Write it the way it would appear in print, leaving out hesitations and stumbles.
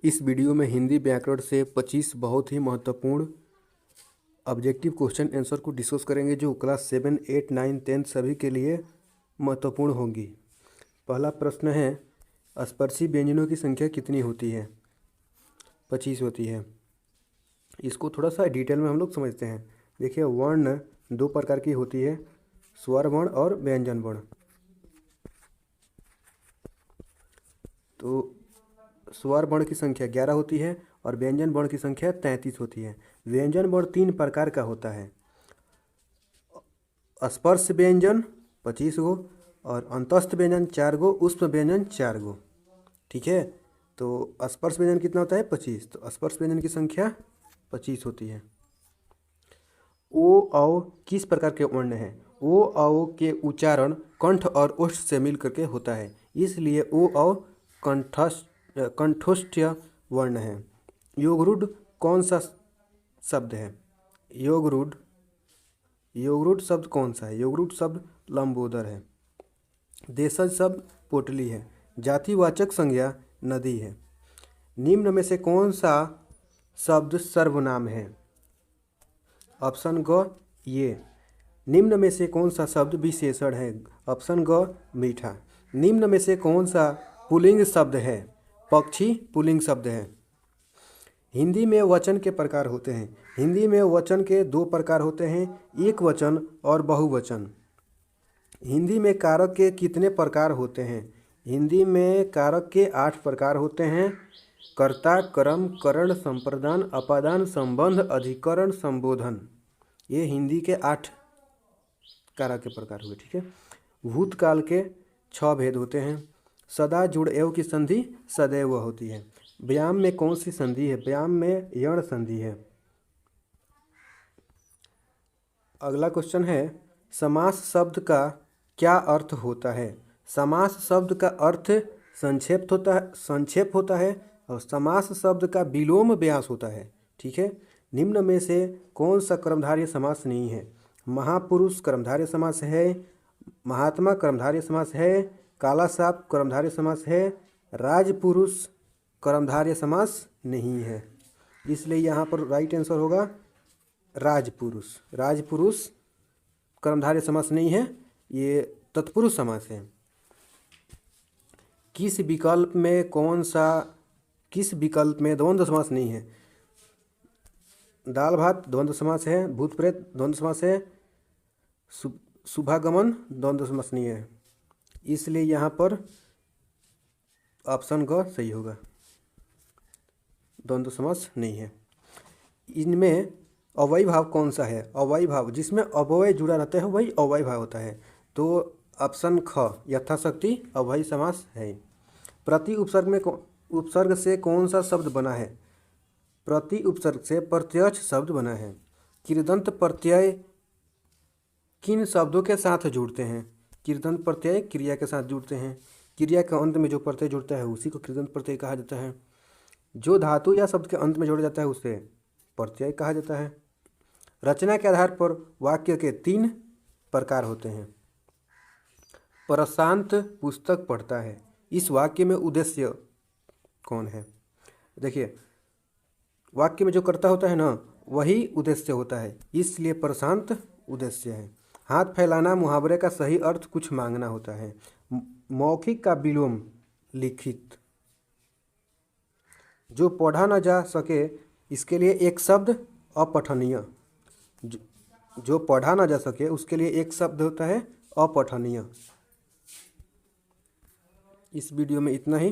इस वीडियो में हिंदी व्याकरण से 25 बहुत ही महत्वपूर्ण ऑब्जेक्टिव क्वेश्चन आंसर को डिस्कस करेंगे जो क्लास 7, 8, 9, 10 सभी के लिए महत्वपूर्ण होंगी। पहला प्रश्न है, स्पर्शी व्यंजनों की संख्या कितनी होती है? 25 होती है। इसको थोड़ा सा डिटेल में हम लोग समझते हैं। देखिए, वर्ण दो प्रकार की होती है, स्वर वर्ण और व्यंजन वर्ण। तो स्वर वर्ण की संख्या 11 होती है और व्यंजन वर्ण की संख्या 33 होती है। व्यंजन वर्ण 3 प्रकार का होता है, स्पर्श व्यंजन 25 गो और अंतस्थ व्यंजन 4 गो, उष्म व्यंजन 4 गो। ठीक है, तो स्पर्श व्यंजन कितना होता है? 25। तो स्पर्श व्यंजन की संख्या 25 होती है। ओ औ किस प्रकार के वर्ण हैं? ओ औ के उच्चारण कंठ और ओष्ठ से मिल करके होता है, इसलिए ओ औ कंठोष्ठ वर्ण है। योगरूढ़ कौन सा शब्द है? योगरूढ़ शब्द कौन सा है? योगरूढ़ शब्द लंबोदर है। देशज शब्द पोटली है। जातिवाचक संज्ञा नदी है। निम्न में से कौन सा शब्द सर्वनाम है? ऑप्शन ग ये। निम्न में से कौन सा शब्द विशेषण है? ऑप्शन ग मीठा। निम्न में से कौन सा पुल्लिंग शब्द है? पक्षी पुल्लिंग शब्द है। हिंदी में वचन के प्रकार होते हैं। हिंदी में वचन के 2 प्रकार होते हैं, एक वचन और बहुवचन। हिंदी में कारक के कितने प्रकार होते हैं? हिंदी में कारक के 8 प्रकार होते हैं, कर्ता, कर्म, करण, संप्रदान, अपादान, संबंध, अधिकरण, संबोधन। ये हिंदी के 8 कारक के प्रकार हुए। ठीक है। भूतकाल के 6 भेद होते हैं। सदा जुड़ एव की संधि सदैव होती है। व्याम में कौन सी संधि है? व्याम में यण संधि है। अगला क्वेश्चन है, समास शब्द का क्या अर्थ होता है? समास शब्द का अर्थ संक्षेप होता है और समास शब्द का विलोम व्यास होता है। ठीक है। निम्न में से कौन सा कर्मधारय समास नहीं है? महापुरुष कर्मधारय समास है, महात्मा कर्मधारय समास है, काला साप कर्मधारय समास है, राजपुरुष कर्मधारय समास नहीं है। इसलिए यहाँ पर राइट आंसर होगा राजपुरुष। राजपुरुष कर्मधारय समास नहीं है, ये तत्पुरुष समास है। किस विकल्प में द्वंद्व समास नहीं है? दाल भात द्वंद्व समास है, भूत प्रेत द्वंद्व समास है, शुभागमन द्वंद्व समास नहीं है। इसलिए यहाँ पर ऑप्शन ग सही होगा, द्वंद्व समास नहीं है। इनमें अव्ययी भाव कौन सा है? अव्ययी भाव जिसमें अव्यय जुड़ा रहता है वही अव्ययी भाव होता है। तो ऑप्शन ख यथाशक्ति अव्ययी समास है। प्रति उपसर्ग से कौन सा शब्द बना है? प्रति उपसर्ग से प्रत्यक्ष शब्द बना है। कृदंत प्रत्यय किन शब्दों के साथ जुड़ते हैं? कृदंत प्रत्यय क्रिया के साथ जुड़ते हैं। क्रिया के अंत में जो प्रत्यय जुड़ता है उसी को कृदंत प्रत्यय कहा जाता है। जो धातु या शब्द के अंत में जोड़ा जाता है उसे प्रत्यय कहा जाता है। रचना के आधार पर वाक्य के 3 प्रकार होते हैं। प्रशांत पुस्तक पढ़ता है, इस वाक्य में उद्देश्य कौन है? देखिए, वाक्य में जो कर्ता होता है ना वही उद्देश्य होता है, इसलिए प्रशांत उद्देश्य है। हाथ फैलाना मुहावरे का सही अर्थ कुछ मांगना होता है। मौखिक का विलोम लिखित। जो पढ़ा न जा सके इसके लिए एक शब्द अपठनीय। जो पढ़ा ना जा सके उसके लिए एक शब्द होता है अपठनीय। इस वीडियो में इतना ही।